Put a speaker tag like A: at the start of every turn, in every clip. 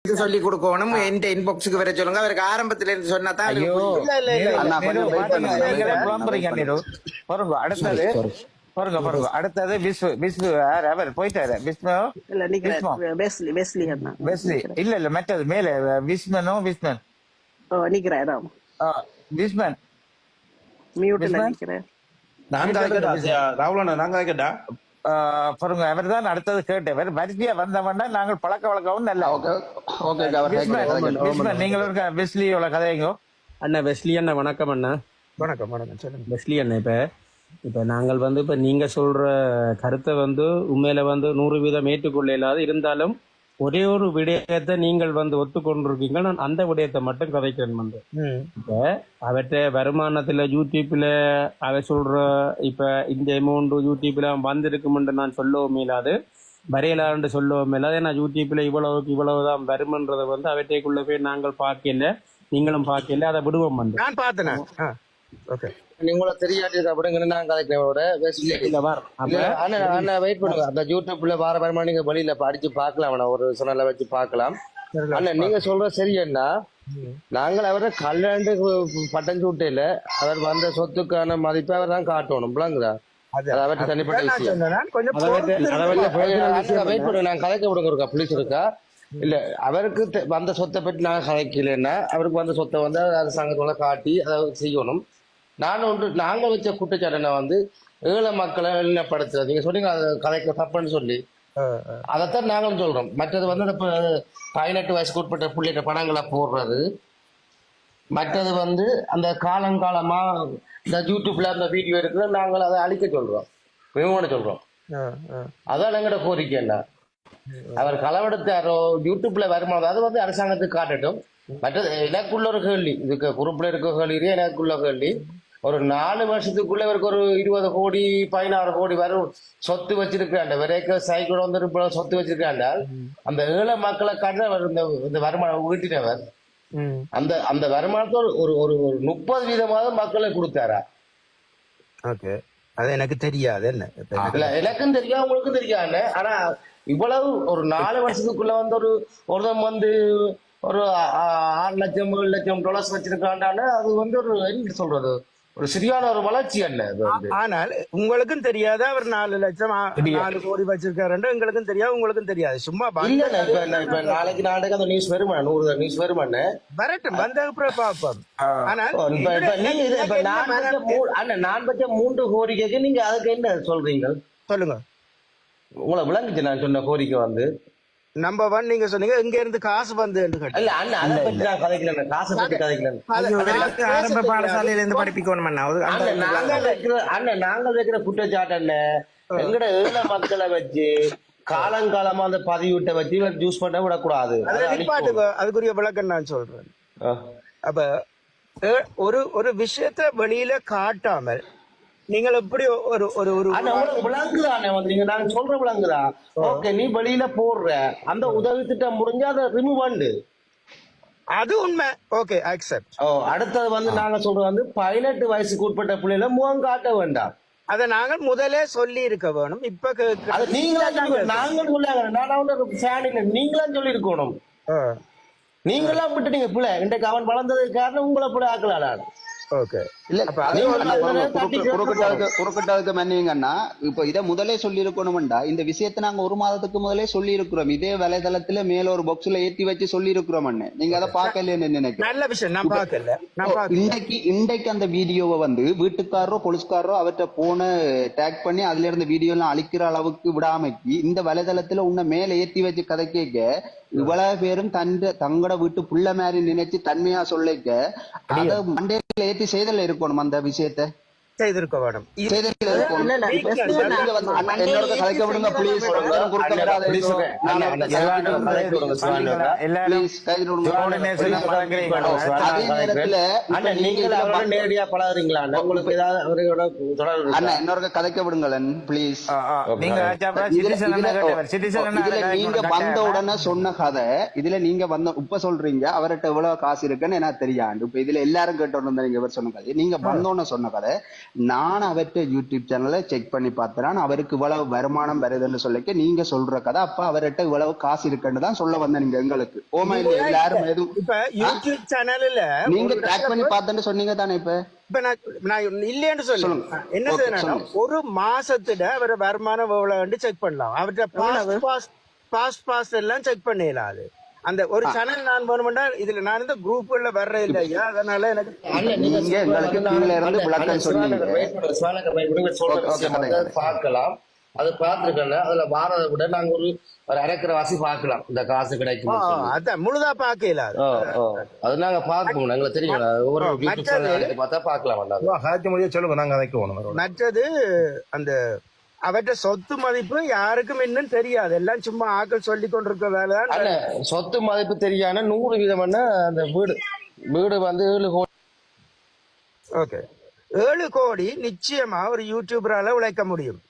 A: சொல்லி கொடுக்கணும். என் இன்பாக்ஸுக்கு வர சொல்லுங்க. அவருக்கு ஆரம்பத்துல இருந்து சொன்னா தான்
B: ஐயோ அடுத்தது பாருங்க அடுத்தது அவர் போயிட்டாரு இல்ல இல்ல மற்றது மேல விஸ்மனோ விஸ்மன் விஸ்மன் பாருங்க அவர் தான் அடுத்தது கேட்டவர் வரிசையா வந்தவன்னா நாங்கள் பழக்க வழக்கவும் நல்லா நீங்க வெஸ்லியோட கதைங்க
C: அண்ணா வெஸ்லி அண்ணா வணக்கம் அண்ணா.
B: வணக்கம் வணக்கம் சொல்லுங்க
C: வெஸ்லி அண்ணா. இப்ப நாங்கள் இப்ப நீங்க சொல்ற கருத்தை உண்மையில 100% ஏற்றுக்கொள்ள இல்லாத இருந்தாலும் ஒரே ஒரு விடயத்தை நீங்கள் ஒத்துக்கொண்டிருக்கீங்க. நான் அந்த விடயத்தை மட்டும் கதைக்கிறேன். இப்ப அவற்றை வருமானத்துல யூடியூப்ல அவ சொல்ற இப்ப இந்த அமௌண்ட் யூடியூப்ல வந்திருக்குமென்று நான் சொல்லவும் இல்லாது வரையலான்னு சொல்லவும் இல்லாது. ஏன்னா யூடியூப்ல இவ்வளவுதான் வருமன்றதை அவற்றைக்குள்ள போய் நாங்கள் பார்க்கல, நீங்களும் பார்க்கல, அதை விடுவோம்.
B: நான் பார்த்தேன்.
D: நீங்கள தெரியாட்டிருக்கா அப்படிங்க நான் கதைக்கிறோட வெயிட் பண்ணுங்க. அந்த யூடியூப்ல வார நீங்க வெளியில அடிச்சு பாக்கலாம், ஒரு சொன்னால வச்சு பாக்கலாம். அண்ணா நீங்க சொல்ற சரி அண்ணா. நாங்கள் அவரை கல்யாண்டு பட்டம் சூட்டையில அவர் வந்த சொத்துக்கான மதிப்பை அவர் தான் காட்டணும். பிளாங்குதா அவற்றை தனிப்பட்ட விஷயம். வெயிட் பண்ணுங்க, நான் கதைக்க விடுங்க இருக்கா புளிஸ் இருக்கா இல்ல. அவருக்கு வந்த சொத்தை பற்றி நான் கதைக்கலன்னா அவருக்கு வந்த சொத்தை அரசாங்கத்தோட காட்டி அதை செய்யணும். நாங்க வச்ச குற்றச்சாட்டு ஏழை மக்களை எளிமைப்படுத்துறது. நீங்க சொன்னீங்க கதைக்க தப்புன்னு சொல்லி அதைத்தான் நாங்களும் சொல்றோம். மற்றது 18 வயசுக்கு உட்பட்ட புள்ளிட்ட படங்களை போடுறது, மற்றது அந்த காலங்காலமா இந்த யூடியூப்ல அந்த வீடியோ இருக்குது, நாங்கள் அதை அழிக்க சொல்றோம், விமோட சொல்றோம். அதான் எங்கட கோரிக்கை. என்ன அவர் களவெடுத்தாரோ யூடியூப்ல வருமானம் அது அரசாங்கத்துக்கு காட்டட்டும். மற்றது எனக்குள்ள ஒரு கேள்வி, இதுக்கு குரூப்ல இருக்க கேள்வி, எனக்குள்ள கேள்வி, ஒரு 4 வருஷத்துக்குள்ள இவருக்கு ஒரு 20 கோடி 16 கோடி வரும் சொத்து வச்சிருக்காண்ட விரைக்க சைக்கிள் சொத்து வச்சிருக்காண்டால் அந்த ஏழை மக்களை காட்ட இந்த வருமானம் ஈட்டினவர் அந்த வருமானத்தோடு ஒரு 30% மக்களை கொடுத்தாரா?
B: ஓகே, அது எனக்கு தெரியாது. என்ன
D: எனக்கும் தெரியாது, உங்களுக்கும் தெரியாது. ஆனா இவ்வளவு ஒரு 4 வருஷத்துக்குள்ள ஒருத்தன் ஒரு 6 லட்சம் 7 லட்சம் டாலர்ஸ் வச்சிருக்காண்டான அது ஒரு என்ன சொல்றது, ஒரு சரியான ஒரு வளர்ச்சி அல்ல.
B: ஆனால் உங்களுக்கும் தெரியாது அவர் 4 லட்சம் 4 கோடி வச்சிருக்காரு, எங்களுக்கும் தெரியாது, உங்களுக்கும் தெரியாது. சும்மா
D: நாளைக்கு அந்த நியூஸ் வருமா, 100 நியூஸ் வருமான்னு
B: வரட்டும், வந்த அப்புறம் பார்ப்போம். ஆனால்
D: நான் பட்ச 3 கோரிக்கைக்கு நீங்க அதுக்கு என்ன சொல்றீங்க
B: சொல்லுங்க.
D: உங்களை விளங்குச்சு நான் சொன்ன கோரிக்கை
B: நம்பர் 1 நீங்க சொன்னீங்க இங்க இருந்து காசு
A: ஆரம்ப பாடசாலையில இருந்து படிப்பிக்கணும்.
D: நாங்கள் வைக்கிற குற்றச்சாட்டு எங்கட ஏழை மக்களை வச்சு காலங்காலமா அந்த பதிவிட்ட வச்சு யூஸ் பண்ண விடக்கூடாது.
B: அதுக்குரிய விளக்கம் நான் சொல்றேன். அப்ப ஒரு விஷயத்த வெளியில காட்டாமல் நீங்கள் எப்படி ஒரு ஒரு ஒரு
D: விளங்குதானே நீங்க நாங்க சொல்ற விளங்குதா? ஓகே, நீ வெளியில போடுற அந்த உதவி திட்டம் முடிஞ்சா அதை ரிமூவ் பண்ணு,
B: அது உண்மை. Okay, accept.
D: அடுத்தது நாங்க சொல்றது 18 வயசுக்கு உட்பட்ட பிள்ளைல முகம் காட்ட வேண்டாம்.
B: அதை நாங்கள் முதலே சொல்லி இருக்க வேணும். இப்ப
D: நாங்கள் நீங்களாம் சொல்லி இருக்கணும். நீங்களாம் விட்டுட்டீங்க பிள்ளை. இன்றைக்கு அவன் வளர்ந்ததுக்கு காரணம் உங்களை பிள்ளை ஆக்கலான.
E: குறுக்கிட்டதுக்கு மன்னிங்கன்னா இப்ப இதை முதலே சொல்லி இருக்கணும்டா. இந்த விஷயத்தை நாங்க 1 மாதத்துக்கு முதலே சொல்லி இருக்கிறோம். இதே வலைதளத்துல மேல ஒரு பாக்ஸ்ல ஏற்றி வச்சு சொல்லி இருக்கிறோம். நீங்க அதை பார்க்கலன்னு நினைக்கிறேன்.
B: நல்ல விஷயம், நான் பார்க்கல.
E: இன்றைக்கு அந்த வீடியோவை வீட்டுக்காரரோ போலீஸ்காரரோ அவற்றை போன டேக் பண்ணி அதுல இருந்த வீடியோ எல்லாம் அழிக்கிற அளவுக்கு விடாமைக்கு இந்த வலைதளத்துல உன்னை மேல ஏற்றி வச்சு கதை கேட்க இவ்வளவு பேரும் தங்கட வீட்டு புள்ள மாதிரி நினைச்சு தன்மையா சொல்லிக்க அதை மண்டையில ஏற்றி செய்தல இருக்கணும். அந்த விஷயத்தை
B: செய்திருக்க வேணும்.
E: கலைக்க விடுங்க ப்ளீஸ்.
D: நேரடியா பழகுறீங்களா?
E: இன்னொரு கதைக்க விடுங்களேன் ப்ளீஸ். நீங்க வந்த உடனே சொன்ன கதை இதுல நீங்க வந்த இப்ப சொல்றீங்க அவர்கிட்ட எவ்வளவு காசு இருக்குன்னு எனக்கு தெரியாது. இப்ப இதுல எல்லாரும் கேட்டு நீங்க சொன்ன கதை நீங்க வந்தோன்னு சொன்ன கதை நான் அவற்றை யூடியூப் சேனலை செக் பண்ணி பார்த்தேன், அவருக்கு இவ்வளவு வருமானம் வருதுன்னு சொல்லிக்க நீங்க சொல்ற கதை, அப்ப அவர்கிட்ட இவ்வளவு காசு இருக்குன்னு தான் சொல்ல வந்தேன் நீங்க எங்களுக்கு. ஓமா இல்ல எல்லாரும் எதுவும்
B: இப்ப யூடியூப் சேனல்ல
E: நீங்க ட்ராக் பண்ணி பார்த்தேன்னு சொன்னீங்க தானே.
B: இப்ப நான் இல்லைன்னு சொல்லுங்க என்ன செய்யணும், ஒரு மாசத்துல அவர வருமானம் எவ்வளவு செக் பண்ணலாம், அவர்கிட்ட பாஸ்ட் எல்லாம் செக் பண்ணிடலாம். அந்த ஒரு சேனல் நான் வேணும்னா இதுல நான் இந்த குரூப்ல வர்ற இல்லையா, அதனால எனக்கு
E: நீங்க எங்களுக்கு கீழ இருந்து விளக்கம் சொன்னீங்க.
D: பார்க்கலாம், அது பார்த்துருக்கல, அதுல வாரதை விட நாங்க ஒரு அரைக்கிற வாசி பார்க்கலாம், இந்த காசு கிடைக்கும்.
B: அதான் முழுதா பாக்கல,
D: அது நாங்க பார்ப்போம், எங்களுக்கு தெரியும். ஒவ்வொரு பார்த்தா பார்க்கலாம்.
C: சொல்லுங்க, நாங்க அதைக்கு
B: மற்றது அந்த அவற்ற சொத்து மதிப்பு யாருக்கும் இன்னும் தெரியாது, எல்லாம் சும்மா ஆக்கள் சொல்லி கொண்டிருக்க வேலை.
D: சொத்து மதிப்பு தெரியாம 100% அந்த வீடு வந்து 7 கோடி.
B: ஓகே, 7 கோடி நிச்சயமா ஒரு யூடியூபரால உழைக்க முடியும்.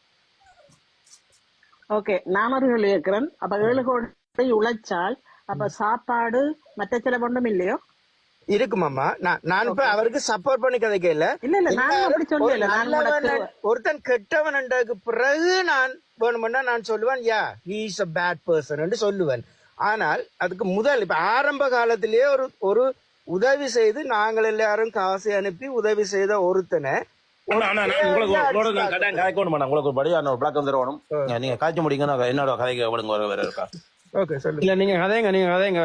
F: ஓகே, நான் ஒரு கேள்வி கேட்கிறேன். அப்ப 7 கோடி உழைச்சால் அப்ப சாப்பாடு மற்ற செலவு ஒன்றும் இல்லையோ?
B: இருக்குமாமா, நான் இப்ப அவருக்கு சப்போர்ட் பண்ணி கதைக்க இல்ல. ஒருத்தன் கெட்டவன் என்றதுக்கு பிறகு நான் வேணும்னா நான் சொல்லுவேன் yeah he is a bad person என்று சொல்லுவேன். ஆனால் அதுக்கு முதல் இப்ப ஆரம்ப காலத்திலேயே ஒரு உதவி செய்து நாங்கள் எல்லாரும் காசு அனுப்பி உதவி செய்த ஒருத்தனை
C: உங்களுக்கு படியான ஒரு விளக்கம் தருவணும். நீங்க காய்ச்ச முடியுங்க, என்னோட கதைக்கு வேற இருக்கா? இல்ல நீங்க கதைங்க,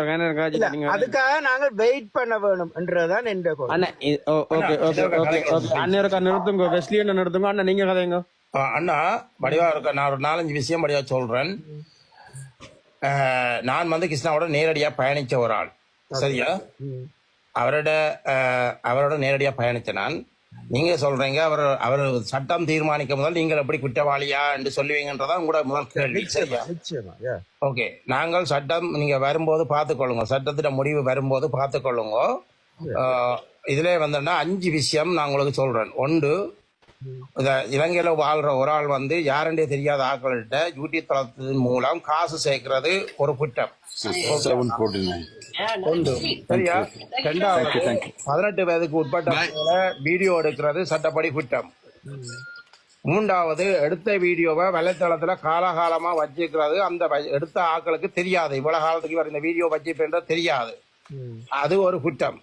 B: அதுக்காக நாங்கள் வெயிட் பண்ண வேணும் என்றதான் என்ற
C: நிறுத்துங்க. வெஸ்லி என்ன நிறுத்துங்க அண்ணா, நீங்க கதைங்க.
G: அண்ணா வடிவா இருக்க, நான் ஒரு 4-5 விஷயம் வடிவா சொல்றேன். நான் வந்து கிருஷ்ணாவோட நேரடியா பயணிச்ச ஒரு ஆள், சரியா? அவரோட நேரடியா பயணிச்ச நான். நீங்க சொல்றீங்க அவர் சட்டம் தீர்மானிக்க முதல் நீங்கள் எப்படி குற்றவாளியா என்று சொல்லுவீங்கன்றதான் உங்களோட முதல் கேள்வி, சரியா? ஓகே, நாங்கள் சட்டம் நீங்க வரும்போது பார்த்துக்கொள்ளுங்க, சட்டத்திட முடிவு வரும்போது பார்த்துக்கொள்ளுங்க. இதுல வந்தோம்னா 5 விஷயம் நான் உங்களுக்கு சொல்றேன். ஒன்று, இந்த இலங்கையில வாழ்ற ஒரு ஆள் வந்து யாருண்டே தெரியாத ஆட்கள்கிட்ட யூடியூப் தளத்தின் மூலம் காசு சேர்க்கிறது ஒரு குற்றம், சரியா? 2வது, 18 வயதுக்கு உட்பட்ட வீடியோ எடுக்கிறது சட்டப்படி குற்றம். 3வது, எடுத்த வீடியோவை வலைத்தளத்துல காலகாலமா வச்சிருக்கிறது அந்த எடுத்த ஆட்களுக்கு தெரியாது, இவ்வளவு காலத்துக்கு வர இந்த வீடியோ வச்சிருப்பேன்றது தெரியாது, அது ஒரு குற்றம்,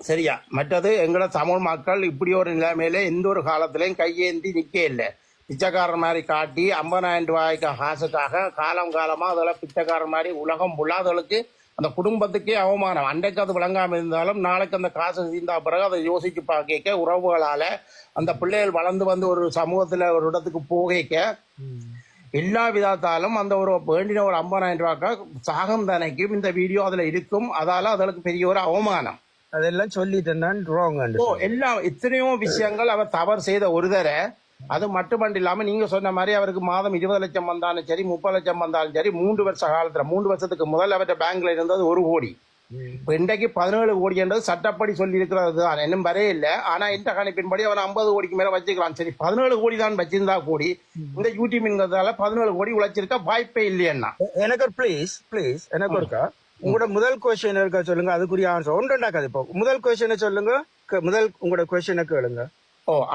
G: சரியா? மற்றது எங்களோட தமிழ் மக்கள் இப்படி ஒரு நிலைமையில எந்த ஒரு காலத்திலையும் கையேந்தி நிக்க இல்லை. பிச்சைக்காரன் மாதிரி காட்டி 50,000 ரூபாய்க்கு காசுக்காக காலமா அதெல்லாம் பிச்சைக்காரன் மாதிரி உலகம் புள்ளாதவளுக்கு அந்த குடும்பத்துக்கே அவமானம். அன்றைக்கு அது விளங்காம இருந்தாலும் நாளைக்கு அந்த காசு தீர்ந்தா பிறகு அதை யோசிச்சு பார்க்க உறவுகளால அந்த பிள்ளைகள் வளர்ந்து வந்து ஒரு சமூகத்துல ஒரு இடத்துக்கு போகைக்க எல்லா விதத்தாலும் அந்த ஒரு வேண்டின ஒரு 50,000 ரூபாய்க்கு சாகம் தனைக்கும் இந்த வீடியோ அதுல இருக்கும். அதால அதற்கு பெரிய ஒரு அவமானம்.
B: அதெல்லாம் சொல்லிட்டு
G: எல்லாம் எத்தனையோ விஷயங்கள் அவர் தவறு செய்த ஒரு தர. அது மட்டுமண்டு இல்லாம நீங்க சொன்ன மாதிரி அவருக்கு மாதம் 20 லட்சம் வந்தாலும் சரி 30 லட்சம் வந்தாலும் சரி 3 வருஷ காலத்துல 3 வருஷத்துக்கு முதல் அவர்கிட்ட பேங்க்ல இருந்தது 1 கோடி. இப்ப இன்றைக்கு 17 கோடி என்றது சட்டப்படி சொல்லி இருக்கிறது தான், இன்னும் வரே இல்லை. ஆனா இந்த கணிப்பின்படி அவன் 50 கோடிக்கு மேல வச்சுக்கலாம். சரி, 17 கோடி தான் வச்சிருந்தா கூடி இந்த யூடியூப்ங்கிறதால 17 கோடி உழைச்சிருக்க வாய்ப்பே இல்லையா?
B: எனக்கு பிளீஸ் எனக்கு இருக்கா உங்களோட முதல் கொஸ்டின் இருக்கா சொல்லுங்க, அதுக்குரிய ஆன்சர் ஒன்றுண்டாக்காது. இப்போ முதல் கொஸ்டினை சொல்லுங்க, உங்களோட கொஸ்டினை கேளுங்க.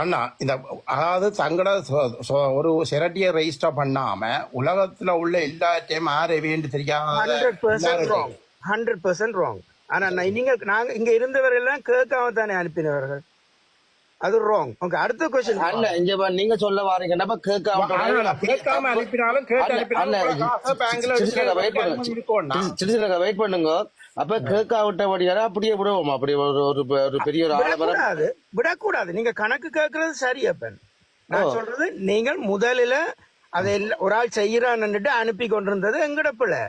G: அண்ணா, இந்த அதாவது தங்கள ஒரு செரட்டியை ரெஜிஸ்டர் பண்ணாம உலகத்துல உள்ள எல்லாத்தையும் ஆரவேன்னு தெரியாம
B: 100% ராங். ஆனா நாங்க இங்க இருந்தவர்கள் எல்லாம் கேட்காம தானே அனுப்பினவர்கள், அது ராங். ஓகே, அடுத்த क्वेश्चन
D: அல்ல, இங்க நீங்க சொல்ல வாரீங்கன்னா கேட்காம
G: அனுப்பினாலும்
D: வெயிட் பண்ணுங்க. அப்ப கேட்காவிட்டபடியால அப்படியே விடுவோம், அப்படி ஒரு பெரிய ஒரு
B: விடக்கூடாது. நீங்க கணக்கு கேட்கறது சரி. அப்ப நான் சொல்றது, நீங்கள் முதலில் அதை ஒரு ஆள் செய்யறான்னு அனுப்பி கொண்டிருந்தது எங்கட பிள்ளை.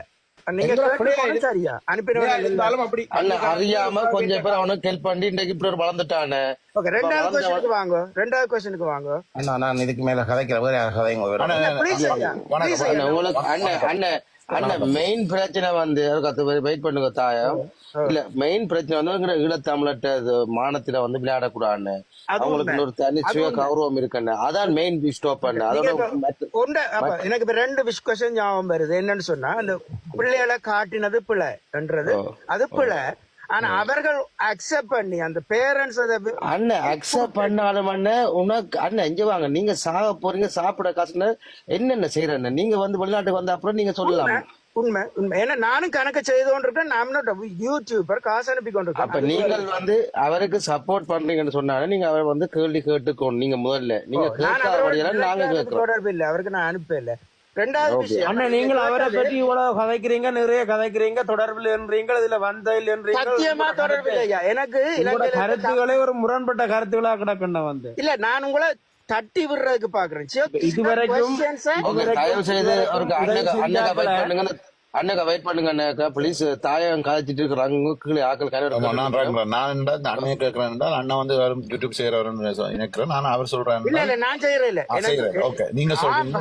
B: சரியா அனுப்பினாலும் அப்படி
D: அறியாம கொஞ்சம் பேர் அவனுக்கு ஹெல்ப் பண்ணி இன்றைக்கு இப்படி வளர்ந்துட்டானு.
B: ரெண்டாவது கொஸ்டினுக்கு வாங்க.
G: நான் இதுக்கு மேல கதைக்கிறேன்.
D: அண்ணன் மெயின் பிரச்சனை வந்து வெயிட் பண்ணுங்க தாயம். இல்ல, மெயின் பிரச்சனை வந்து ஈழத்தமிழட்ட மானத்துல வந்து விளையாடக்கூடாதுன்னு அவங்களுக்கு ஒரு தனி சுய கௌரவம் இருக்குன்னு, அதான் மெயின் ஸ்டாப் பண்ண.
B: எனக்கு இப்ப 2 கொஸ்டின் ஞாபகம் வருது. என்னன்னு சொன்னா, அந்த பிள்ளைகளை காட்டினது பிள்ளை என்றது அது பிள்ளை. ஆனா அவர்கள் அக்செப்ட் பண்ணி அந்த பேரண்ட்ஸ் அதை
D: அண்ணன் அக்செப்ட் பண்ணாலும் அண்ணன் உனக்கு அண்ணன் இங்க வாங்க, நீங்க சாக போறீங்க, சாப்பிட காசுன்னு என்னென்ன செய்யறேன் நீங்க வந்து வெளிநாட்டுக்கு வந்த அப்புறம் நீங்க சொல்லலாம்.
B: உண்மை உண்மை. ஏன்னா நானும் கணக்கு செய்து கொண்டிருக்கேன். நான் யூடியூபர், காசு அனுப்பி
D: அப்ப
B: கொண்டிருக்கேன்.
D: நீங்கள் வந்து அவருக்கு சப்போர்ட் பண்றீங்கன்னு சொன்னாலும் நீங்க அவர் வந்து கேள்வி கேட்டுக்கோணும். நீங்க முதல்ல நீங்க
B: நான்
D: கேட்காத நாங்க கேட்கிறோம்.
B: தொடர்பு இல்லை, அவருக்கு நான் அனுப்பல. ரெண்டாவது விஷயம்,
C: அண்ணன் நீங்கள் அவரை பற்றி இவ்வளவு கதைக்கிறீங்க, நிறைய கதைக்கிறீங்க, தொடர்பில் என்றீங்க, இதுல வந்த
B: சத்தியமா தொடர்பு இல்லையா எனக்கு?
C: கருத்துக்களே ஒரு முரண்பட்ட கருத்துக்களா கிடக்குண்ண வந்து
B: இல்ல, நான் உங்களை தட்டி விடுறதுக்கு பாக்குறேன்.
C: இதுவரைக்கும்
D: தயவு செய்து அவருக்கு அண்ணக வெயிட் பண்ணுங்க, அண்ணக வெயிட் பண்ணுங்க அண்ணாக்கா ப்ளீஸ். தாயம் காய்ச்சிட்டு இருக்கிறாங்க கீழே ஆக்கள்
H: நான் இந்த அண்ணையை கேட்கிறேன். அண்ணன் வந்து யூடியூப் செய்யறவருன்னு நினைக்கிறேன். நான் அவர் சொல்றேன்.
B: இல்ல இல்ல, நான் செய்யறேன். இல்ல
H: செய்யறேன். ஓகே, நீங்க சொல்றீங்க.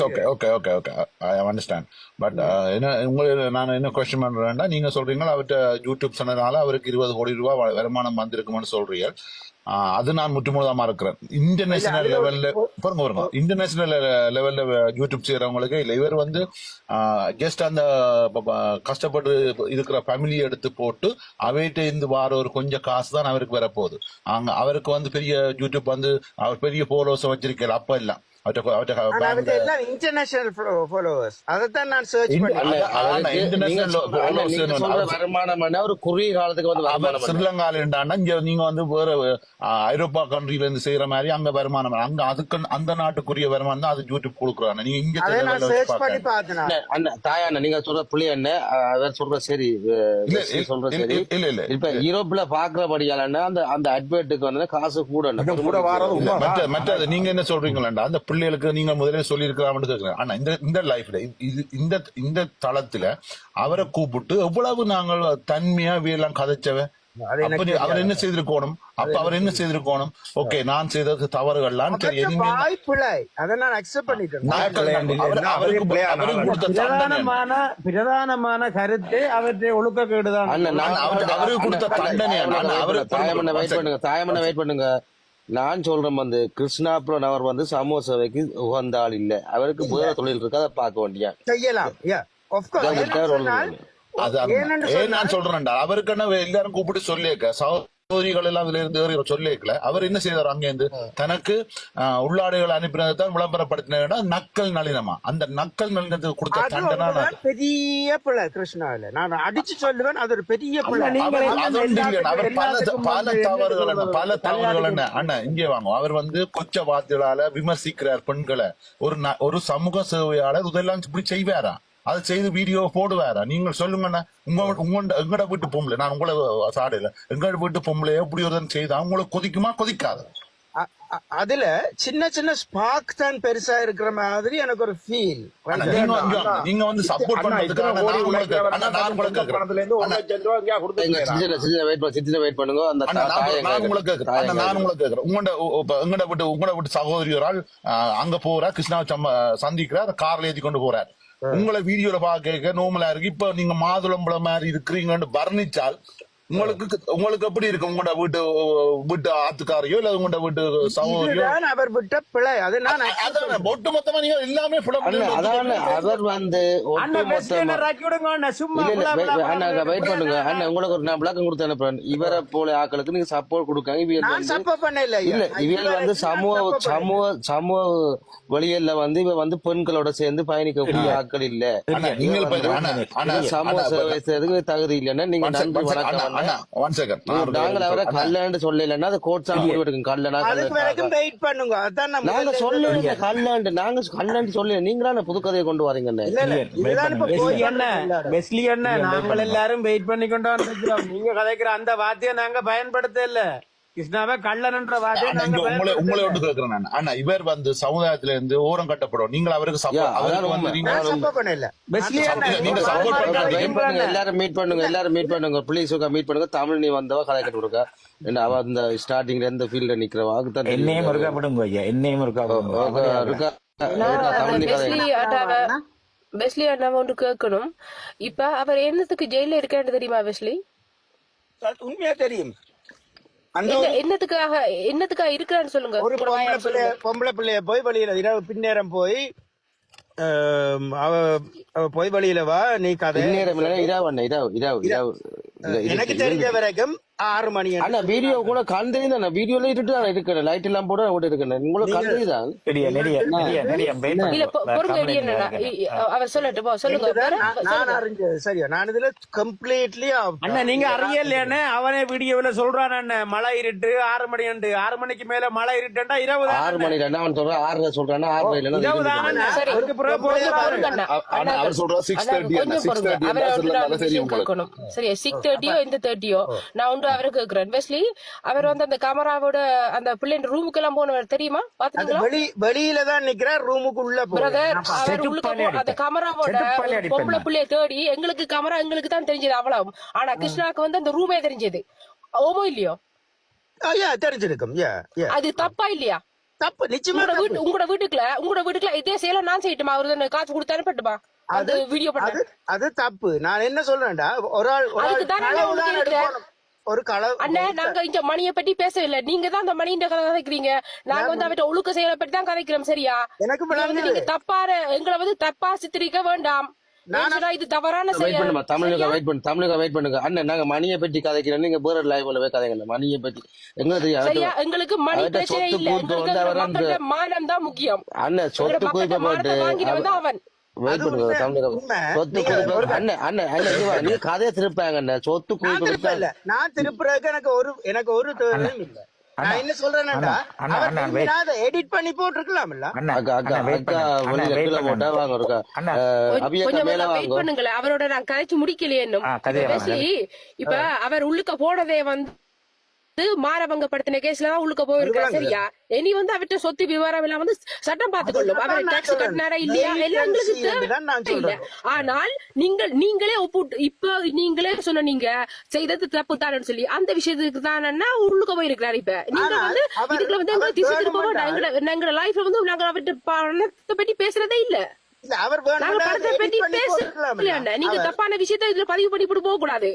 H: Okay okay okay okay, I understand. But என்ன உங்களுக்கு நான் என்ன கொஸ்டின் பண்றேன்னா, நீங்க சொல்றீங்களா அவர்கிட்ட யூடியூப் சொன்னதுனால அவருக்கு 20 கோடி ரூபாய் வருமானம் வந்திருக்கும்னு சொல்றீங்க. அது நான் முற்றுமுழுதமா இருக்கிறேன். இன்டர்நேஷனல் லெவல்ல பாருங்க, இன்டர்நேஷனல் லெவல்ல யூடியூப் செய்யறவங்களுக்கு இல்ல, இவர் வந்து ஜஸ்ட் அந்த கஷ்டப்பட்டு இருக்கிற ஃபேமிலியை எடுத்து போட்டு அவைகிட்ட இருந்து வார ஒரு கொஞ்சம் காசு தான் அவருக்கு வரப்போகுது. அங்க அவருக்கு வந்து பெரிய யூடியூப் வந்து அவர் பெரிய ஃபாலோவர்ஸ் வச்சிருக்காரு. அப்ப எல்லாம்
B: இன்டர்நேஷனல் ஃபாலோவர்ஸ். அதைத்தான் நான் சர்ச்
D: வருமானம் ஒரு குறுகிய காலத்துக்கு வந்து
H: ஸ்ரீலங்கால இருந்தா நீங்க வந்து வேற ஐரோப்பா கண்ட்ரில இருந்து செய்யற மாதிரி அங்க வருமானம் அங்க அதுக்கு அந்த நாட்டுக்குரிய வருமானம் தான் அது யூடியூப் கொடுக்குறாங்க. நீங்க
D: இங்க தாயான நீங்க சொல்ற புள்ளி என்ன அவர் சொல்ற சரி சொல்ற சரி இல்ல இல்ல. இப்ப யூரோப்ல பாக்குறபடியால அந்த அந்த அட்வர்ட்டுக்கு வந்து காசு கூட
H: மற்றது நீங்க என்ன சொல்றீங்களா? அந்த பிள்ளைகளுக்கு நீங்க முதலே சொல்லி இருக்கலாம்னு கேட்கிறேன். ஆனா இந்த லைஃப்ல இந்த தளத்துல அவரை கூப்பிட்டு எவ்வளவு நாங்கள் தன்மையா வீரெல்லாம் கதைச்சவன். அவர் என்ன செய்திருக்கணும்? அப்ப அவர் என்ன செய்திருக்கணும்? ஓகே, நான் செய்தது தவறுகள்லாம்
C: பிரதானமான கருத்து அவற்றை ஒழுக்கக்கேடுதான்.
H: அவருக்கு கொடுத்த தண்டனை.
D: தாயமனை வெயிட் பண்ணுங்க. நான் சொல்றேன் வந்து கிருஷ்ணாபுரம் அவர் வந்து சமூக சேவைக்கு உகந்த ஆள் இல்ல. அவருக்கு வேற தொழில் இருக்கு, அதை பார்க்க வேண்டிய
B: செய்யலாம்.
H: நான் சொல்றேன்டா, அவருக்கு என்ன எல்லாரும் கூப்பிட்டு சொல்லியிருக்க சகோதரிகள் எல்லாம் இதுல இருந்து சொல்லிக்கல. அவர் என்ன செய்தார்? அங்கேருந்து தனக்கு உள்ளாடைகள் அனுப்பினதை தான் விளம்பரப்படுத்தினா நக்கல் நளினமா. அந்த நக்கல் நளினத்துக்கு கொடுத்த தண்டனை
B: பெரிய பிள்ளை. கிருஷ்ணாவில நான் அடிச்சு சொல்லுவேன், அது ஒரு பெரிய பிள்ளை.
H: அவர் பல தவறுகள் என்ன அண்ணன் இங்கே வாங்க. அவர் வந்து கொச்ச வார்த்தைகளால விமர்சிக்கிறார் பெண்களை. ஒரு சமூக சேவையாளர் இதெல்லாம் இப்படி செய்வாரா? அதை செய்து வீடியோ போடுவாரா? நீங்கள் சொல்லுங்கண்ணா. எங்கட வீட்டு பொம்பளை, நான் உங்களை சாடையில எங்கட வீட்டு பொம்பளை எப்படி ஒரு செய்தா உங்களுக்கு கொதிக்குமா கொதிக்காது?
B: அதுல சின்ன சின்ன ஸ்பார்க் தான் பெருசா இருக்கிற மாதிரி எனக்கு ஒரு ஃபீல்.
H: நீங்க வந்து சப்போர்ட் பண்றதுக்காக உங்களோட விட்டு சகோதரியோரால் அங்க போற கிருஷ்ணா சந்திக்கிறார், கார்ல ஏத்தி கொண்டு போறார். உங்களை வீடியோல பாக்க நோமலா இருக்கு. இப்ப நீங்க மாதுளம்பழம் மாதிரி இருக்கிறீங்கன்னு வர்ணிச்சால் உங்களுக்கு எப்படி இருக்கு? உங்களோட வீட்டு ஆத்துக்காரையோ இல்ல உங்களோட வீட்டு சகோதரியோ
B: அவர் விட்ட பிழை.
H: ஒட்டு மொத்தமா நீங்க எல்லாமே
D: அவர் வந்து வெயிட் பண்ணுங்க அண்ணன். உங்களுக்கு ஒரு நான் விளக்கம் கொடுத்து அனுப்புறேன். இவரை போல ஆக்களுக்கு நீங்க சப்போர்ட் கொடுக்காங்க. இல்ல இவங்க வந்து சமூக வழியில வந்து இவ வந்து பெண்களோட சேர்ந்து பயணிக்கக்கூடிய ஆட்கள் இல்ல. சமூக சேவை செய்யறதுக்கு தகுதி இல்லைன்னா நீங்க நன்றி வணக்கம். நாங்கள் அவரை கல்லன்னு சொல்லலைன்னா அது கோட்ஸா முடிவெடுக்கும். கல்லனா நாங்க சொல்ல கல்லாண்டு நாங்க கல்லாண்டு சொல்ல நீங்களா புதுக்கதையை கொண்டு வரீங்க.
C: நாங்கள் எல்லாரும் வெயிட் பண்ணி கொண்டு வந்துக்கிறோம். நீங்க கதைக்கிற அந்த வார்த்தையை நாங்க பயன்படுத்த இல்ல. கிருஷ்ணாவை கள்ளன்ற வார்த்தையை
H: உங்களை ஒன்று கேட்கிறேன் நான். ஆனா இவர் வந்து சமுதாயத்துல இருந்து ஓரம் கட்டப்படும். நீங்கள் அவருக்கு
D: எல்லாரும் மீட் பண்ணுங்க, எல்லாரும் மீட் பண்ணுங்க ப்ளீஸ். மீட் பண்ணுங்க. தமிழ் நீ வந்தவா கதை கட்டு கொடுக்க. அவ அந்த ஸ்டார்டிங்ல எந்த ஃபீல்ட்ல நிக்கிறவா அதுதான்
I: என்னையும் இருக்காப்படுங்க. என்னையும் இருக்கா
J: வெஸ்லி அண்ணாவை ஒன்று கேட்கணும். இப்ப அவர் என்னத்துக்கு ஜெயில இருக்கான்னு தெரியுமா வெஸ்லி?
B: உண்மையா தெரியும்.
J: என்னத்துக்காக இருக்கிறான்னு சொல்லுங்க.
B: ஒரு பொம்பளை பிள்ளைய போய் வெளியில இரவு பின்னேரம் போய் அவ அவ பொய் வழியில வா நீ கதை
D: இந்நேரம் இரவு
B: எனக்கு தெரிஞ்ச வரைக்கும் 6 மணி
D: ஆனா வீடியோ கூட கண் தெரியுது வீடியோல இருட்டு இருக்கு லைட் எல்லாம் போட ஓட்டு இருக்கு உங்களுக்கு கண் தெரியுதான்
J: இல்ல பொறுங்க இடியண்ணா. அவர் சொல்லட்டும் சொல்லுங்க.
B: நான் அறிஞ்சது சரியா நான் இதுல கம்ப்ளீட்லி
C: அண்ணா நீங்க அறியலையானே அவனே வீடியோல சொல்றான் அண்ணன் மழை இருட்டு 6 மணி 6 மணிக்கு மேல மழை இருட்டுண்டா
D: 6 மணி அவன் சொல்றான் 6 சொல்றானா 6 இல்லன்னா
J: சரி
H: அவர் சொல்ற 6:30
J: சரி 6:30 இந்த 30 நான் ஒன்று அவரை கேக்குறேன். வெஸ்லி அவர் வந்து அந்த கேமராவோட அந்த பிள்ளைங்க ரூமுக்கு எல்லாம் போனவர் தெரியுமா? பாத்தீங்களா?
B: வெளியில தான் நிக்கிறார் ரூமுக்குள்ள
J: பிரதர் அவர் உள்ளுக்கு அந்த கேமராவோட பொம்பளை பிள்ளைய தேடி எங்களுக்கு கேமரா எங்களுக்கு தான் தெரிஞ்சது அவ்வளவு. ஆனா கிருஷ்ணாக்கு வந்து அந்த ரூமே தெரிஞ்சது. ஓமோ இல்லையோ?
B: தெரிஞ்சிருக்கும்.
J: அது தப்பா இல்லையா?
B: தப்பு நிச்சயமா.
J: உங்களோட வீட்டுக்குள்ள இதே செயல நான் செய்யட்டுமா? அவரு காசு கொடுத்து அனுப்பட்டுமா? அது வீடியோ பண்ண
B: அது தப்பு. நான் என்ன சொல்றேன்டா ஒரு ஆள் ஒரு களவு
J: அண்ணே நாங்க இந்த மணியை பத்தி பேசவில்லை. நீங்க தான் அந்த மணியின் கதை கதைக்கிறீங்க. நாங்க வந்து அவட்ட ஒழுக்க செயலை பத்தி தான் கதைக்கிறோம். சரியா?
B: எனக்கு
J: நீங்க தப்பான எங்களை வந்து தப்பா சித்தரிக்க வேண்டாம். இது தவறான செயல்.
D: தமிழுக்கு வெயிட் பண்ணுங்க அண்ணன். நாங்க மணியை பற்றி கதைக்கிறோம். நீங்க வேற லைவ்ல போய் கதைங்க மணியை பற்றி.
J: சரியா? எங்களுக்கு மணி பிரச்சனை இல்ல. மானம் தான் முக்கியம்.
D: அண்ணன் சொத்து குவிப்பு போட்டு
J: அவன்
D: கதையை திருப்பாங்க சொத்து குவிப்பு.
B: நான் திருப்புறதுக்கு எனக்கு ஒரு தேவையும் இல்ல. நான் என்ன சொல்றேன்னா எடிட் பண்ணி போட்டுருக்கலாம்.
J: அவரோட நான் கதைச்சு முடிக்கலையே. இப்ப அவர் உள்ளுக்க போனதே வந்து மாரபங்கப்படுத்தின கேஸ்ல தான் உள்ளுக்க போயிருக்காரு. சரியா? இனி வந்து அவர்கிட்ட சொத்து விவரம் எல்லாம் வந்து சட்டம் பார்த்துக்கொள்ளும். அவர் டாக்ஸ் கட்டினாரா இல்லையா எல்லாம் எங்களுக்கு இல்ல. ஆனால் நீங்களே ஒப்புட்டு இப்ப நீங்களே சொன்னீங்க செய்தது தப்பு தானு சொல்லி அந்த விஷயத்துக்கு தானே உள்ளுக்க போயிருக்கிறாரு. இப்ப நீங்க வந்து இதுக்குள்ள வந்து எங்களை திசை திரும்ப வேண்டாம். எங்க லைஃப்ல வந்து நாங்க அவர்கிட்ட பணத்தை பத்தி பேசுறதே இல்ல. நாங்க பணத்தை பத்தி பேசல. நீங்க தப்பான விஷயத்த இதுல பதிவு பண்ணி போக கூடாது.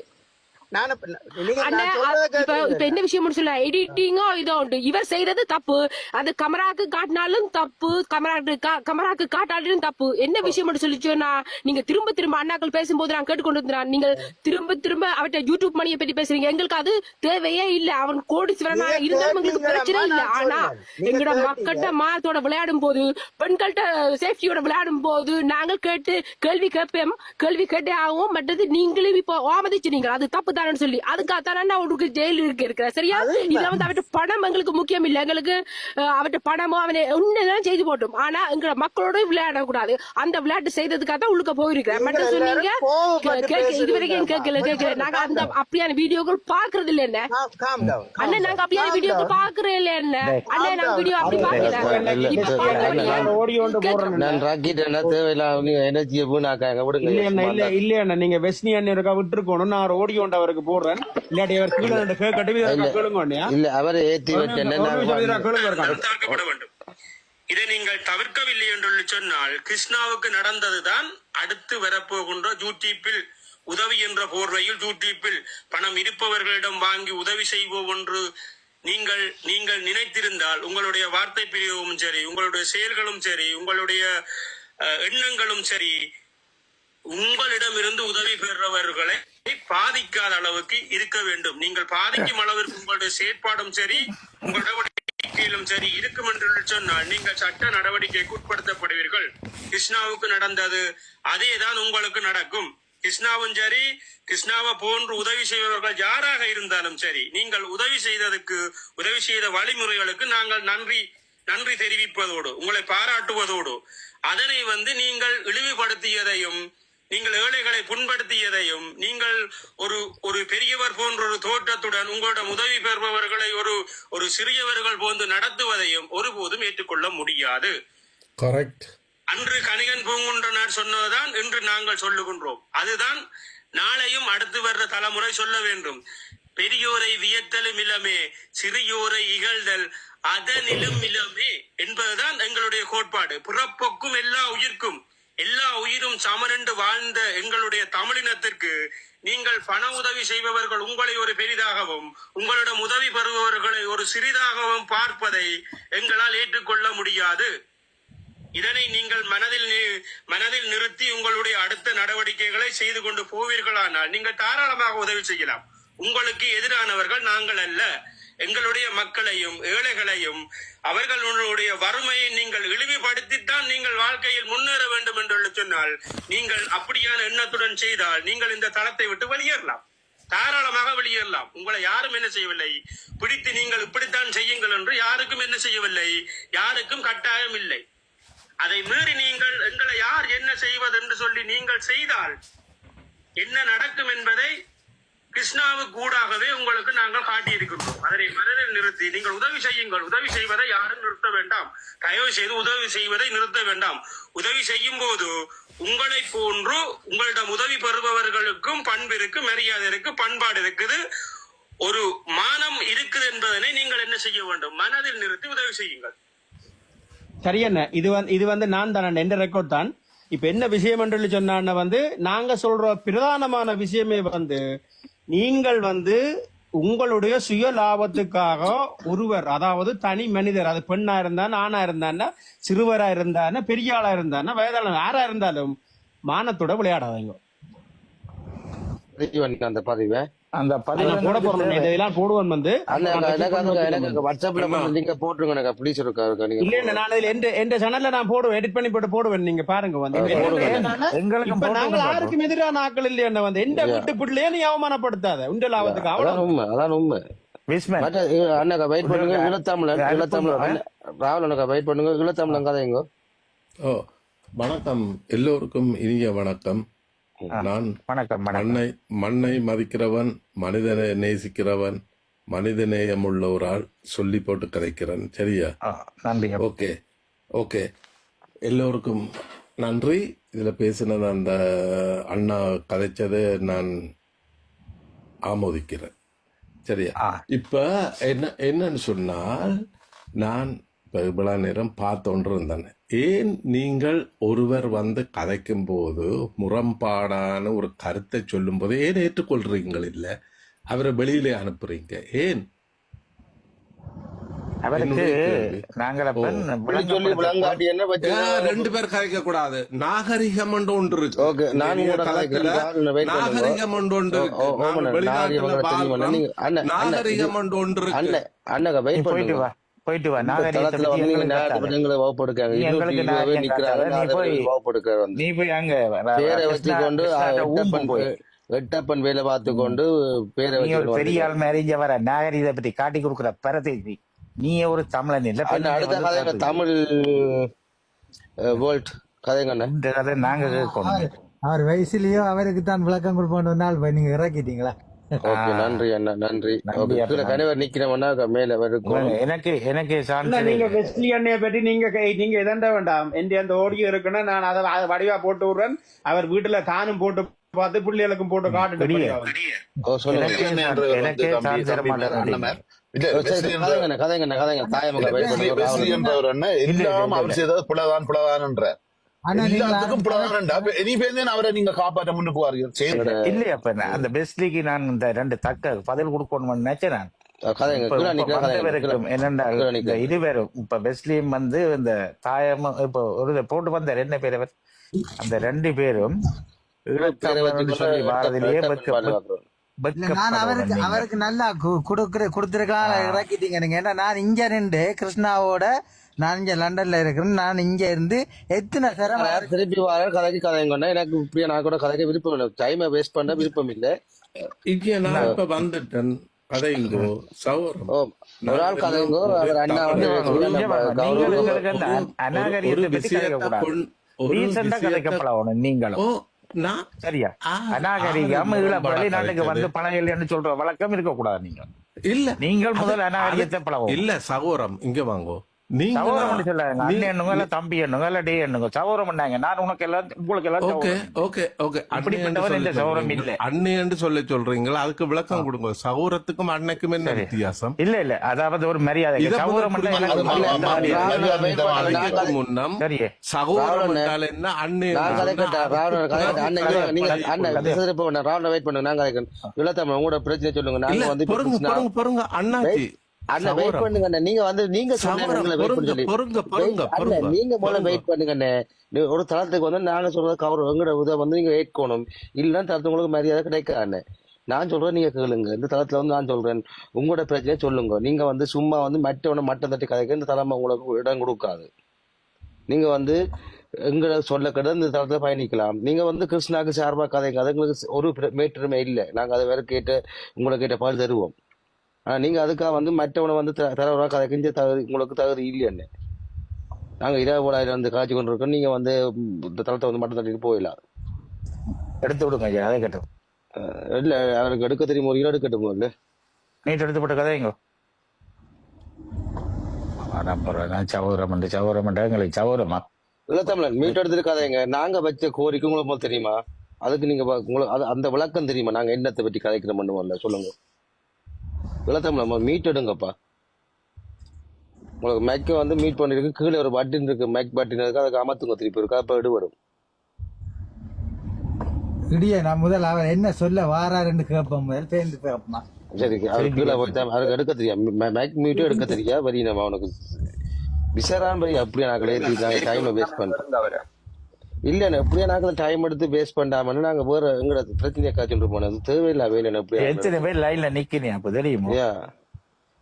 J: இப்ப என்ன விஷயம் சொல்ல எடிட்டிங்கோ இதோ உண்டு. இவர் செய்யறது தப்பு. அது கமராக்கு காட்டினாலும் தப்பு, கமராக்கு காட்டாலும் தப்பு. என்ன விஷயம் சொல்லி சொன்னா நீங்க திரும்ப அண்ணாக்கள் பேசும்போது நான் கேட்டுக்கொண்டு இருந்தான். நீங்க திரும்ப அவட்ட யூடியூப் மணியை பத்தி பேசுறீங்க. எங்களுக்கு அது தேவையே இல்ல. அவன் கோடீஸ்வரனா இருந்தாலும் எங்களுக்கு பிரச்சனை இல்ல. ஆனா எங்களோட மக்கள்கிட்ட மாத்தோட விளையாடும் போது பெண்கள்கிட்ட சேஃப்டியோட விளையாடும் போது நாங்கள் கேள்வி கேட்டே ஆகும். மற்றது நீங்களும் இப்போ ஆமதிச்சுனீங்க அது தப்பு தானு சொல்லி அதுக்காகத்தான் அவருக்கு ஜெயில் இருக்கிற. சரியா? இதுல வந்து அவட்ட பணம் எங்களுக்கு முக்கியம் இல்ல. எங்களுக்கு அவட்ட பணமோ அவனை உன்னதான் செய்து போட்டோம். ஆனா எங்க மக்களோட விளையாடக்கூடாது. அந்த விளையாட்டு செய்ததுக்காக தான் உள்ளுக்க போயிருக்கிறேன். மட்டும் சொன்னீங்க இதுவரைக்கும் கேட்கல. நாங்க அந்த அப்படியான வீடியோக்கள் பாக்குறது இல்ல. என்ன அண்ணன் நாங்க அப்படியான வீடியோக்கள் பாக்குறேன் இல்ல. என்ன அண்ணன் நாங்க வீடியோ அப்படி பாக்கல.
C: நீங்க வெஸ்னி அண்ணன் விட்டுருக்கணும். நான் ஓடி கொண்டு அவருக்கு போடுறேன். இல்லாட்டி அவர்
D: இல்ல அவரை ஏத்தி
K: இதை நீங்கள் தவிர்க்கவில்லை என்று சொன்னால் கிருஷ்ணாவுக்கு நடந்ததுதான் அடுத்து வரப்போகின்ற யூடியூப்பில் உதவி என்ற போர்வையில் யூடியூப்பில் பணம் இருப்பவர்களிடம் வாங்கி உதவி செய்வோம் என்று நீங்கள் நினைத்திருந்தால் உங்களுடைய வார்த்தை பிரிவும் சரி, உங்களுடைய செயல்களும் சரி, உங்களுடைய எண்ணங்களும் சரி, உங்களிடமிருந்து உதவி பெறுறவர்களை பாதிக்காத அளவுக்கு இருக்க வேண்டும். நீங்கள் பாதிக்கும் அளவிற்கு உங்களுடைய செயற்பாடும் சரி, உங்களுடைய நடவடிக்கையிலும் சரி இருக்கும் என்று சொன்னால் நீங்கள் சட்ட நடவடிக்கைக்கு உட்படுத்தப்படுவீர்கள். கிருஷ்ணாவுக்கு நடந்தது அதேதான் உங்களுக்கு நடக்கும். கிருஷ்ணாவும் சரி, கிருஷ்ணாவை போன்று உதவி செய்பவர்கள் யாராக இருந்தாலும் சரி, நீங்கள் உதவி செய்த வழிமுறைகளுக்கு நாங்கள் நன்றி தெரிவிப்பதோடு உங்களை பாராட்டுவதோடு அதனை வந்து நீங்கள் இழிவுபடுத்தியதையும் நீங்கள் ஏழைகளை புண்படுத்தியதையும் நீங்கள் ஒரு பெரியவர் போன்ற ஒரு தோற்றத்துடன் உங்களோட உதவி பெறுபவர்களை ஒரு சிறியவர்கள் போன்று நடத்துவதையும் ஒருபோதும் ஏற்றுக்கொள்ள முடியாது.
L: கரெக்ட்.
K: அன்று கணிகன் பூங்குன்றனர் சொன்னதுதான் இன்று நாங்கள் சொல்லுகின்றோம். அதுதான் நாளையும் அடுத்து வர்ற தலைமுறை சொல்ல வேண்டும். பெரியோரை வியத்தலும் இளமே, சிறியோரை இகழ்தல் அதனிலும் இளமே என்பதுதான் எங்களுடைய கோட்பாடு. பிறப்போக்கும் எல்லா உயிரும் சமனென்று வாழ்ந்த எங்களுடைய தமிழினத்திற்கு நீங்கள் பண உதவி செய்பவர்கள் உங்களை ஒரு பெரிதாகவும் உங்களிடம் உதவி பெறுபவர்களை ஒரு சிறிதாகவும் பார்ப்பதை எங்களால் ஏற்றுக்கொள்ள முடியாது. இதனை நீங்கள் மனதில் நிறுத்தி உங்களுடைய அடுத்த நடவடிக்கைகளை செய்து கொண்டு போவீர்களானால் நீங்கள் தாராளமாக உதவி செய்யலாம். உங்களுக்கு எதிரானவர்கள் நாங்கள் அல்ல. எங்களுடைய மக்களையும் ஏழைகளையும் அவர்களுடைய வறுமையை நீங்கள் இழிவுபடுத்தித்தான் நீங்கள் வாழ்க்கையில் முன்னேற வேண்டும் என்று சொன்னால் நீங்கள் அப்படியான எண்ணத்துடன் செய்தால் நீங்கள் இந்த தளத்தை விட்டு வெளியேறலாம், தாராளமாக வெளியேறலாம். உங்களை யாரும் என்ன செய்யவில்லை, பிடித்து நீங்கள் இப்படித்தான் செய்யுங்கள் என்று யாருக்கும் என்ன செய்யவில்லை, யாருக்கும் கட்டாயம் இல்லை. அதை மீறி நீங்கள் எங்களை யார் என்ன செய்வது என்று சொல்லி நீங்கள் செய்தால் என்ன நடக்கும் என்பதை கிருஷ்ணாவுக்கு கூடாகவே உங்களுக்கு நாங்கள் காட்டியிருக்கின்றோம். அதனை மனதில் நிறுத்தி நீங்கள் உதவி செய்யுங்கள். உதவி செய்வதை யாரும் நிறுத்த வேண்டாம். தயவு செய்து உதவி செய்வதை நிறுத்த வேண்டாம். உதவி செய்யும் போது உங்களை போன்று உங்களிடம் உதவி பெறுபவர்களுக்கும் பண்பு இருக்கு, மரியாதை இருக்கு, பண்பாடு இருக்குது, ஒரு மானம் இருக்குது என்பதனை நீங்கள் என்ன செய்ய வேண்டும், மனதில் நிறுத்தி உதவி செய்யுங்கள்.
C: சரியண்ண, இது வந்து நான் தான் எந்த ரெக்கார்ட் தான். இப்ப என்ன விஷயம் என்று சொன்னா வந்து நாங்க சொல்ற பிரதானமான விஷயமே வந்து நீங்கள் வந்து உங்களுடைய சுய லாபத்துக்காக ஒருவர், அதாவது தனி மனிதர், அது பெண்ணா இருந்தான், ஆணா இருந்தான்னா, சிறுவரா இருந்தானா, பெரிய ஆளா இருந்தானா, வயதான யாரா இருந்தாலும் மானத்தோட விளையாடாதீங்க.
D: அந்த பதிவை
C: போட போறேன், இதெல்லாம் போடுவேன் வந்து
D: வாட்ஸ்அப்ல நீங்க போட்டுருங்க. எனக்கு ப்ளீஸ் இருக்கா
C: இல்ல, நான் இதுல எந்த சேனல்ல நான் போடுவேன், எடிட் பண்ணி போடுவேன். நீங்க பாருங்க வந்து இப்ப நாங்கள் யாருக்கும் எதிரான ஆக்கள் இல்லையா வந்து எந்த வீட்டு பிள்ளையே நீ அவமானப்படுத்தாத உண்ட லாபத்துக்கு.
D: அவ்வளவு உண்மை, அதான் உண்மை. அண்ணா வெயிட் பண்ணுங்க. இளத்தமிழன் ராகுல் அண்ணா வெயிட் பண்ணுங்க. இளத்தமிழன் கதைங்க.
L: வணக்கம் எல்லோருக்கும் இனிய வணக்கம். நான் மண்ணை மதிக்கிறவன், மனிதனை நேசிக்கிறவன், மனிதநேயம் உள்ள ஒரு ஆள், சொல்லி போட்டு கதைக்கிறேன். சரியா? ஓகே ஓகே, எல்லோருக்கும் நன்றி. இதுல பேசினது அந்த அண்ணா கதைச்சதை நான் ஆமோதிக்கிறேன். சரியா? இப்ப என்னன்னு சொன்னால், நான் இவ்வளவு நேரம் பார்த்து இருந்தேன். ஏன் நீங்கள் ஒருவர் வந்து கதைக்கும் போது முரண்பாடான ஒரு கருத்தை சொல்லும் போது ஏன் ஏற்றுக்கொள்றீங்க? இல்ல அவரை வெளியிலே அனுப்புறீங்க ஏன்? ரெண்டு பேர் கதைக்க கூடாது. நாகரிகம் ஒன்று இருக்கு, நாகரிகம் ஒன்று இருக்கு, நாகரிகம் ஒன்று இருக்கு.
I: போயிட்டு வா. நீ போய் அங்க
D: பேரை வச்சுக்கொண்டு வெட்டப்பன் வேலை பார்த்து கொண்டு பேரை
I: பெரிய ஆள் மேரேஜ் வர நாகரிகத்தை பத்தி காட்டி கொடுக்குற பரதேசி. நீ ஒரு தமிழன் இல்ல.
D: அடுத்த கதை தமிழ் வேர்ல்ட் கதைங்க
I: கதை நாங்க கேட்கணும்.
M: அவர் வயசுலயோ அவருக்கு தான் விளக்கம் கொடுப்போம். நாள் நீங்க இறக்கிட்டீங்களா?
D: நன்றி அண்ணா, நன்றி. கணவர் நிக்கிறவனா மேல
C: எனக்கு நீங்க வெஸ்லி அண்ணைய பற்றி நீங்க எதண்ட வேண்டாம். எந்த அந்த ஓடியோ இருக்குன்னா நான் அதை வடிவா போட்டு விடுறேன். அவர் வீட்டுல தானும் போட்டு பார்த்து பிள்ளைகளுக்கும் போட்டு காட்டுட்டு
H: அவரை நீங்க காப்பாற்ற முன்னுக்கு வாருங்கள்.
I: இல்லையா அந்த பெஸ்ட்லிக்கு நான் இந்த ரெண்டு தக்க பதில் கொடுக்கணும்னு நினைச்சேன். என்னென்ன இருவரும் இப்ப பெஸ்ட்லியும் வந்து இந்த தாயமும் இப்ப ஒரு போட்டு வந்தார். என்ன பேர் அவர்? அந்த ரெண்டு பேரும் சொல்லி வாரதிலேயே
M: அவருக்கு நல்லா கொடுத்திருக்கலாம் இறக்கிட்டீங்க நீங்க. ஏன்னா நான் இங்க நின்று கிருஷ்ணாவோட நான் இங்க லண்டன்ல இருக்கிறேன். நான் இங்க இருந்து எத்தனை
D: திருப்பி வர கதைக்கு கதைங்க. எனக்கு இப்படியே நான் கூட கதைக்க விருப்பம் இல்லை. டைமை வேஸ்ட் பண்ண விருப்பம் இல்லை.
L: இங்க நான் இப்ப வந்துட்டேன். கதைங்கோ சௌரம்
D: ஒரு ஆள் கதைங்கோ. அவர் அண்ணா வந்து
I: நீங்களும் சரியா? அநாகரிகம் வெளிநாட்டுக்கு வந்து பணம் இல்லைன்னு சொல்ற வழக்கம் இருக்க கூடாது. நீங்க இல்ல, நீங்கள் முதல் அநாகரிகத்தை பழகும்.
L: இல்ல சகோரம் இங்க வாங்கோ.
I: சகோரம் சொல்லாங்க. அண்ணன் எண்ணுங்க இல்ல தம்பி எண்ணுங்க இல்ல டே எண்ணுங்க. சகோரம் பண்ணாங்க. நான் உனக்கு எல்லாம் உங்களுக்கு எல்லாம் அப்படிப்பட்டவர் இந்த சகோரம் இல்ல.
L: அண்ணன் சொல்ல சொல்றீங்களா? அதுக்கு விளக்கம் கொடுங்க. சகோரத்துக்கும் அன்னைக்கும் என்ன வித்தியாசம்?
I: இல்ல இல்ல, அதாவது ஒரு மரியாதை. சகோரம்
L: முன்னம் சகோரம் என்ன அண்ணன்
D: வெயிட் பண்ணுங்க. நாங்க இளத்தமிழ் உங்களோட பிரச்சனை சொல்லுங்க. நாங்க வந்து
L: பாருங்க அண்ணாச்சி
D: அண்ணன் வெயிட் பண்ணுங்க அண்ணே. நீங்க வந்து நீங்க சொன்னீங்க வெயிட் பண்ணி சொல்லி அண்ணே நீங்க முதல்ல வெயிட் பண்ணுங்க அண்ணே. ஒரு தளத்துக்கு வந்து நாங்க சொல்றது கவர் எங்கட இதை வந்து நீங்க ஏற்கணும். இல்லைன்னா தளத்து உங்களுக்கு மரியாதை கிடைக்காது அண்ணே. நான் சொல்றேன் நீங்க கேளுங்க. இந்த தளத்துல வந்து நான் சொல்றேன் உங்களோட பிரச்சனையை சொல்லுங்க. நீங்க வந்து சும்மா வந்து மற்றவனை மட்டம் தட்டி கதைக்க இந்த தலைமை உங்களுக்கு இடம் கொடுக்காது. நீங்க வந்து எங்களை சொல்ல கிட்ட இந்த தளத்துல பயணிக்கலாம். நீங்க வந்து கிருஷ்ணாக்கு சார்பா கதைங்க. அது எங்களுக்கு ஒரு மேற்றுமை இல்லை. நாங்க அதை வேற கேட்டு உங்களை கேட்ட பால் தருவோம். ஆனா நீங்க அதுக்காக வந்து மற்றவனை வந்து தரவரா கதைக்கு தகுதி உங்களுக்கு தகுதி இல்லையாண்ணே. நாங்க 20,000 வந்து காய்ச்சி கொண்டு இருக்கோம். நீங்க வந்து இந்த தளத்தை வந்து மட்டம் தட்டிட்டு போயிடலாம்.
I: எடுத்து விடுங்க ஐயா, அதை கேட்டோம்.
D: இல்ல அவருக்கு எடுக்க தெரியுமா? ஒரு கிலோ எடுக்கட்டும் இல்ல
I: நீட் எடுத்து போட்ட கதைங்க. நான் சௌரம் எங்களுக்கு சௌரமா
D: இல்ல தமிழன் மீட் எடுத்துட்டு கதைங்க. நாங்க வச்ச கோரிக்கை உங்களுக்கு தெரியுமா? அதுக்கு நீங்க உங்களுக்கு அந்த விளக்கம் தெரியுமா? நாங்க என்னத்தை பற்றி கதைக்கிறோம் பண்ணுவோம்ல சொல்லுங்க. இளத்தமிழ் மீட் எடுங்கப்பா. உங்களுக்கு மேக்க வந்து மீட் பண்ணிருக்கு. கீழே ஒரு பட்டின் இருக்கு, மேக் பட்டின் இருக்கு. அதுக்கு அமத்துங்க திருப்பி இருக்கு. அப்ப எடுபடும்.
M: இடியே நான் முதல் அவர் என்ன சொல்ல வாராருன்னு கேட்போம். முதல் பேருந்து கேட்போமா?
D: சரி அவர் கீழே அவருக்கு எடுக்க தெரியா? மேக் மீட்டும் எடுக்க தெரியா? வரி நம்ம அவனுக்கு விசாரான் வரி அப்படியே நான் கிடையாது. டைம் வேஸ்ட் பண்றேன் இல்ல எப்படியா நாங்க டைம் எடுத்து வேஸ்ட் பண்ணாம நாங்க வேற எங்கட பிரச்சனையை காய்ச்சிட்டு போனது தேவையில்லை. வேலை எப்படியா
I: எத்தனை பேர் லைன்ல நிக்கிறீங்க அப்ப தெரியுமா?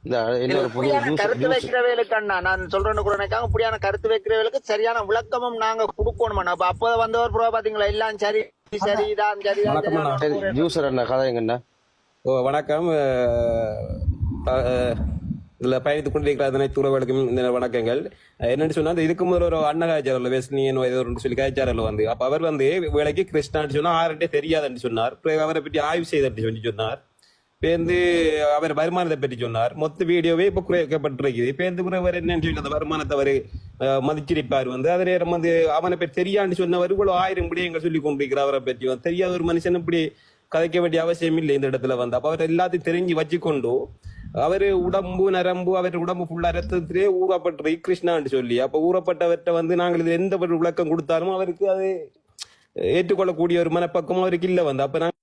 D: இந்த இன்னொரு புதிய
B: கருத்து வைக்கிறவர்களுக்கு அண்ணா நான் சொல்றேன்னு கூட நினைக்காம இப்படியான கருத்து வைக்கிறவர்களுக்கு சரியான விளக்கமும் நாங்க கொடுக்கணும். அப்ப அப்போ வந்தவர் ப்ரோ பாத்தீங்களா எல்லாம் சரி சரிதான் சரிதான்.
D: ஜூசர் அண்ணா கதைங்கண்ணா.
C: வணக்கம். இதுல பயணித்துக் கொண்டிருக்கிற அனைத்து உறவுகளுக்கும் இந்த வணக்கங்கள். என்னன்னு சொன்னா இதுக்கு முதல்ல ஒரு அண்ணன் காய்ச்சார் வெஸ்னியன் சொல்லி காய்ச்சாரில் வந்து அப்ப அவர் வந்து வேலைக்கு கிருஷ்ணான்னு சொன்னா ஆறுட்டே தெரியாதுன்னு சொன்னார். அவரை பற்றி ஆய்வு செய்தட்டு சொல்லி சொன்னார். பேருந்து அவர் வருமானத்தை பற்றி சொன்னார். மொத்த வீடியோவே இப்ப குறைக்கப்பட்டிருக்குது. பேருந்து அவர் என்னன்னு சொல்லி அந்த வருமானத்தை அவர் மதிச்சிருப்பார். வந்து அதே நேரம் வந்து அவனை பற்றி தெரியான்னு சொன்னவர் இவ்வளவு 1000 விடயங்கள் சொல்லி கொண்டிருக்கிறார். அவரை பற்றி தெரியாத ஒரு மனுஷன் இப்படி கதைக்க வேண்டிய அவசியம் இல்லை இந்த இடத்துல வந்து. அப்ப அவர் எல்லாத்தையும் தெரிஞ்சு வச்சுக்கொண்டு அவரு உடம்பு நரம்பு அவர் உடம்பு ஃபுல்லா ரத்தத்திலே ஊறப்பட்டு கிருஷ்ணான்னு சொல்லி அப்ப ஊறப்பட்டவர்கிட்ட வந்து நாங்கள் இது எந்த ஒரு விளக்கம் கொடுத்தாலும் அவருக்கு அது ஏற்றுக்கொள்ளக்கூடிய ஒரு மனப்பக்கம் அவருக்கு இல்லை வந்து. அப்ப